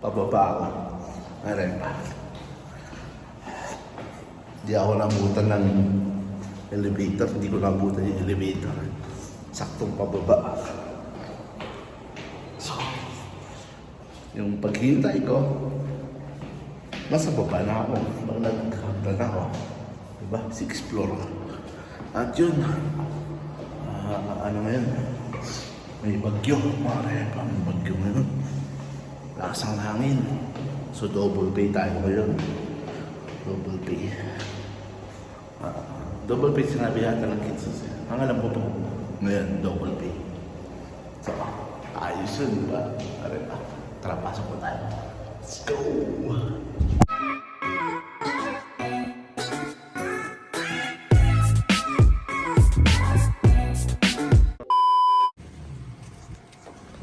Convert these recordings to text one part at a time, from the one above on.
Pababa ako. Arepa. Hindi ako nabutan ng elevator. Hindi ko nabutan yung elevator. Saktong pababa. So, yung paghintay ko, nasa baba na ako. Nagkakabda na ako. Diba? 6th floor. At yun, ano ngayon? May bagyo. Arepa, may bagyo ngayon. Lakas ang hangin. So double pay tayo ngayon. Double pay. Double pay sinabi yata ng kids. Ang alam ko po, ngayon double pay. So, ayos yun, diba? Tara, pasok po tayo. Let's go!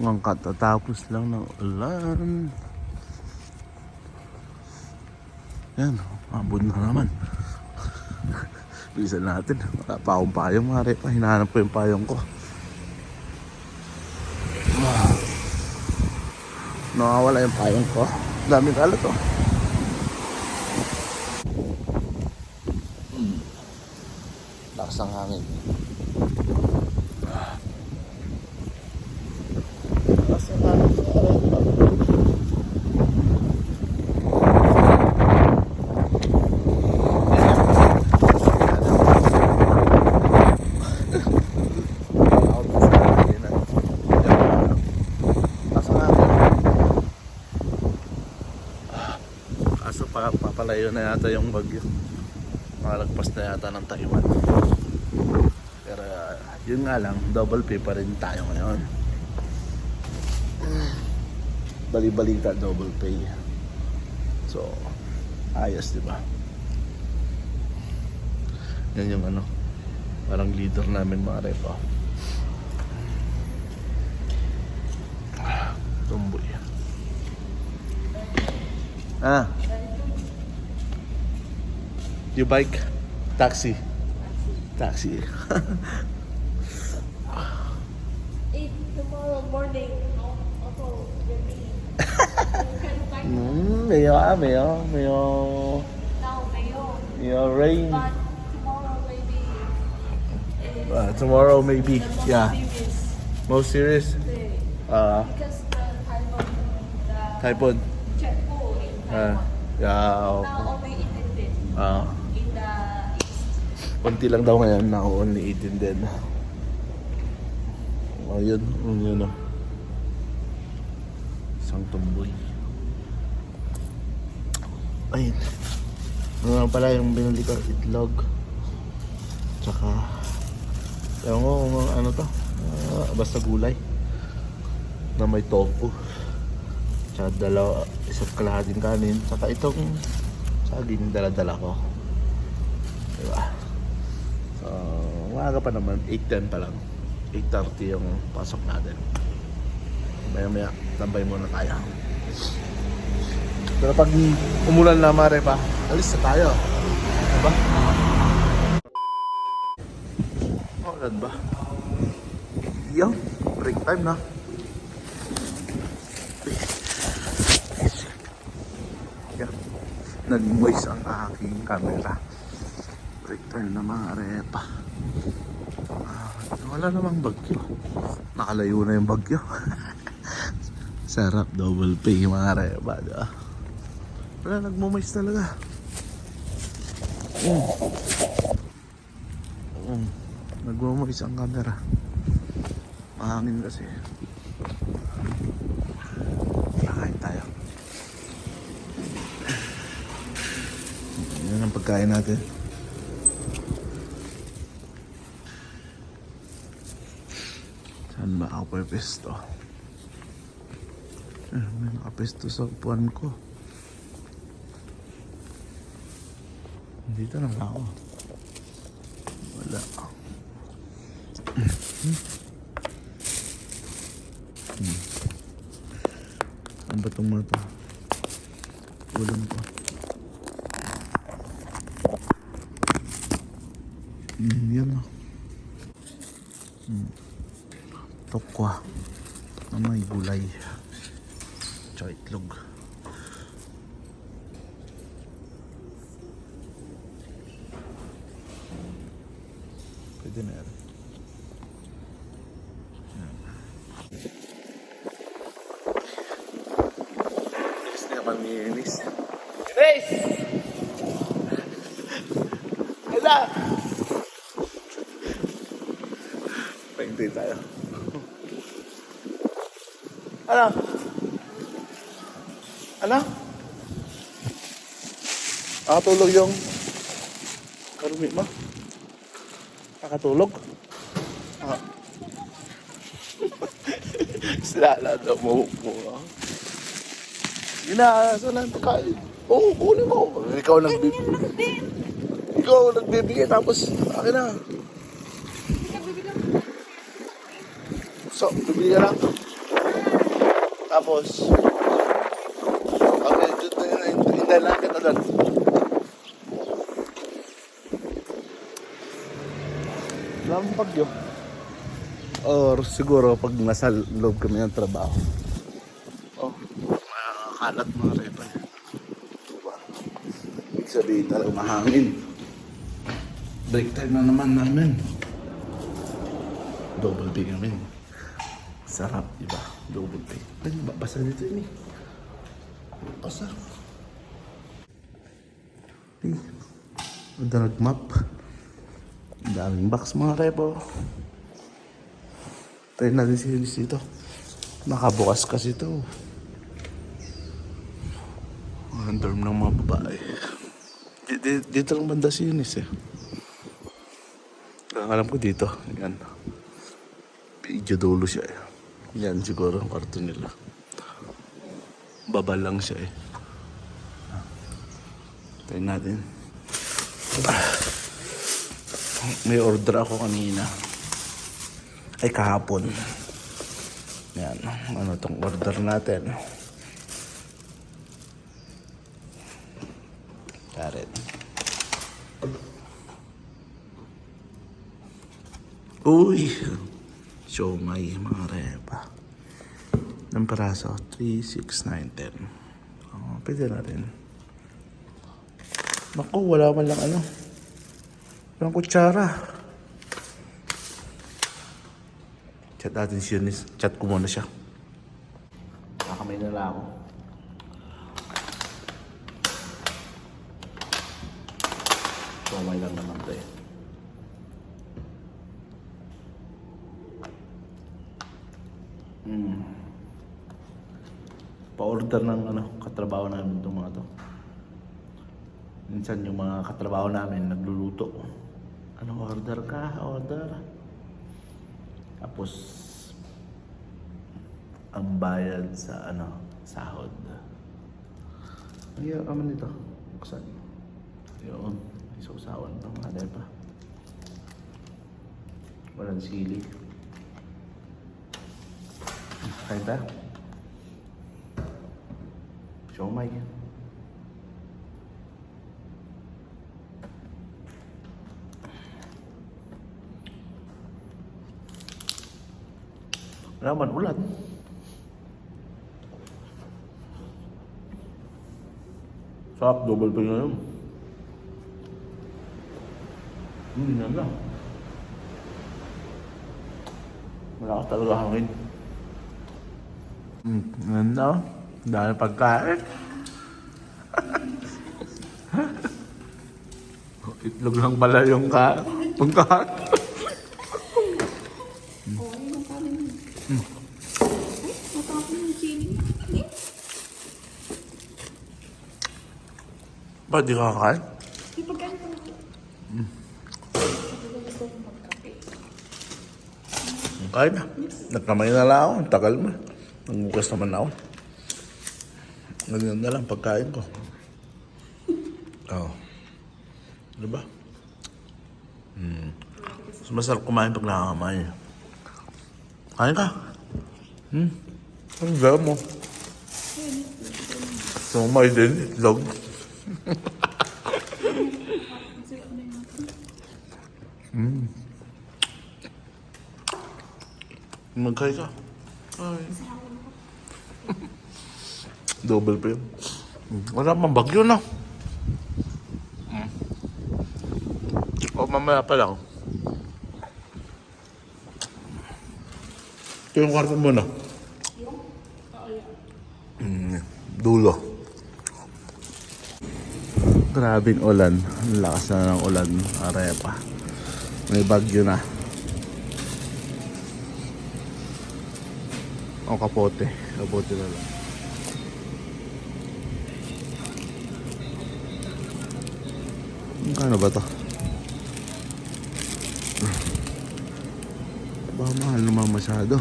Ang katatapos lang ng ulan. Yan, abot na naman. Bilisan natin. Wala pa akong payong, mga repa. Hinahanap ko yung payong ko. Nakawala yung payong ko. Daming kalat oh. Lakas ang hangin. Papalayo na yata yung bagyo. Makalagpas na yata ng Taiwan. Pero yun nga lang, double pay pa rin tayo ngayon. Bali-balita, double pay. So, ayos, diba? Yan yung ano, parang leader namin, mga repa. Tumboy. You bike? Taxi. Taxi. If tomorrow morning, also will be. May rain. But tomorrow maybe. Tomorrow maybe. The Yeah. Most serious. Because the Typhoon. Checkpoint in Taiwan. Yeah. Now only 18 days in the east. Konti lang daw ngayon. Now only 18 din. Oh, yun. Yun o. Isang tumboy. Ayun. Ano pala yung binili ko? Itlog. Tsaka ewan ko kung ano to. Basta gulay na may tofu. Tsaka dalawa, isa't kalahating kanin. Tsaka itong saging dala-dala ko. Diba? So, umaga pa naman. 8:10 pa lang. 8:30 yung pasok natin. Maya-maya, tambay muna tayo. Pero pag umulan na, mare pa, alis na tayo. Diba? Ulan ba? Yo, break time na. Yeah. Nag-moist ang aking camera. Break time na, mga repa. Wala namang bagyo. Nakalayo na yung bagyo. Sarap, double pay, mga repa. Diba? Wala, nag-moist talaga. Nag-moist ang camera. Mahangin kasi. Kakain tayo. Yan ang pagkain natin. Saan ba ako pwesto? May nakapesto sa upuan ko. Dito na ako. Wala. Ang batong mga ito? Ulam ko. Yan o. Tokwa na may gulay. Tsaka itlog. dinner. Inis na kami, inis. Inis! Hala! Pahintay tayo. Ano? Ano? Nakatulog yung karumi mo? Nakatulog? Ah. Sila daw mo. Ginasa lang kain. Oo, kunin mo. Ikaw nagbibigay. Ikaw nagbibigay tapos akin na. So, bibili ka lang. Tapos, okay, dito na hinday lang kita doon. Wala mong bagyo. Or siguro pag nasa loob kami ng trabaho. Oh, makakalat mga repa. Diba? Ibig sabihin talagang mahangin. Break time na naman namin. Double pay kami. Sarap, diba? Double pay. Ay, basa dito yun eh. Basa. Ay, ganda nag-map. Ang daming box mga repo. Tayo natin si Eunice dito. Nakabukas kasi ito. Ang dorm ng mga babae. Dito lang banda si Eunice eh. Ang alam ko dito. Yan. Medyo dulo siya eh. Yan siguro ang kwarto nila. Baba lang siya eh. Tayo natin. May order ako kanina. Ay, kahapon. Yan. Ano tong order natin? Carrot. Uy! Siomay, mga repa. Ng peraso, 3, 6, 9, 10. Oh, pwede na rin. Naku, wala man lang ano. Walang kutsara. Chat natin si Eunice. Chat ko muna siya. Kakamay na lang ako. Siomay lang naman tayo. Pa-order ng katrabaho namin itong mga to. Minsan yung mga katrabaho namin nagluluto. Anong order ka? Order. Tapos ang bayad sa sahod. Ang hirap naman nito. Buksan. Yun. Isusawan ng mga depa. Walang sili. Kain tayo. Siomay. Wala man ulan. Sarap, double pay na yun. Yan lang. Malakas talaga hangin. Ganda. Dahil pagkain. Itlog lang pala yung pagkain. Ba't di ka kakain? Kain na. Nagkamay na lang ako. Ang tagal mo. Nangukas naman ako. Ganyan na lang pagkain ko. Oo. Diba? Mas masarap kumain pag nakakamay. Kain ka. Ang gawin mo. Sumay din. Itlog. Magkay ka. Ay. Double pa yun. Wala mang bagyo na. O mamaya pa lang. Ito yung kwarto mo, no? Yung? Oo, yan. Dulo. Grabing ulan. Ang lakas na ng ulan. Arepa. May bagyo na. O kapote. Kapote na lang. Kano ba to? Ba, mahal naman masyado.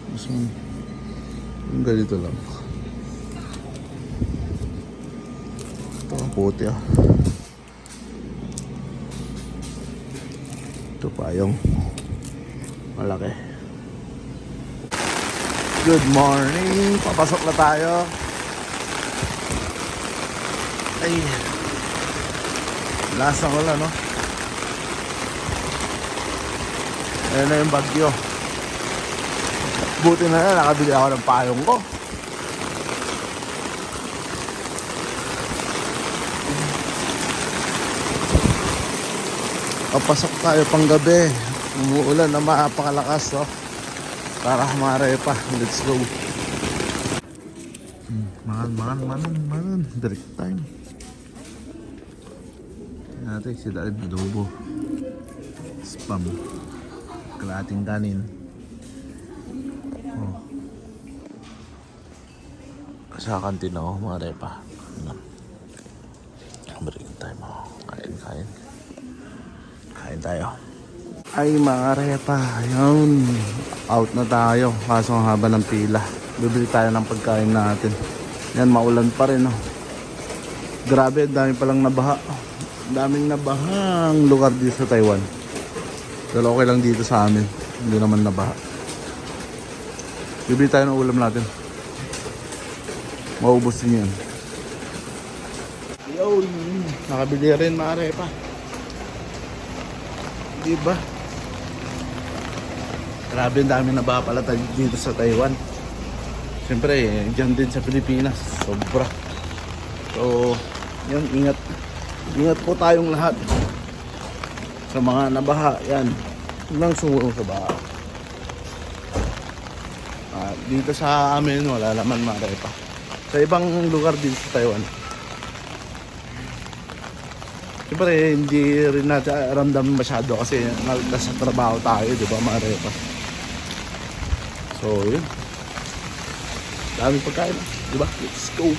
Mas yung ganito lang. Ito ang puti ah. Ito pa yung malaki. Good morning! Papasok na tayo. Ay, lasa ko lang, no? Ayan na yung bagyo. Buti na lang, nakabili ako ng payong ko. Papasok tayo pang gabi. Umuulan na mapakalakas, no? Para humare pa. Let's go. Manan. Direct time. Natin sila adobo. Spam. Kalating kanin. Oh. Sa kantin ako, mga repa. Break time ako. Kain. Kain tayo. Ay, mga repa. Yun. Out na tayo. Kaso ang haba ng pila. Bibili tayo ng pagkain natin. Yan, maulan pa rin. Oh. Grabe, dami palang nabaha. Daming nabahang lugar dito sa Taiwan. Pero okay lang dito sa amin. Hindi naman nabaha. Bibili tayo ng ulam natin. Maubos din yan. Yo, nakabili rin mga repa. Diba? Grabe, ang dami nabaha pala dito sa Taiwan. Siyempre, dyan din sa Pilipinas. Sobra. So, yan, ingat. Ingat po tayong lahat. Sa mga nabaha, yan. Huwag lang sumulong sa baha. Dito sa amin, wala naman marepa. Sa ibang lugar din sa Taiwan. Siyempre, hindi rin natin ramdam masyado kasi nasa trabaho tayo, di ba, marepa. So, yun. Daming pagkain, di ba? Let's go!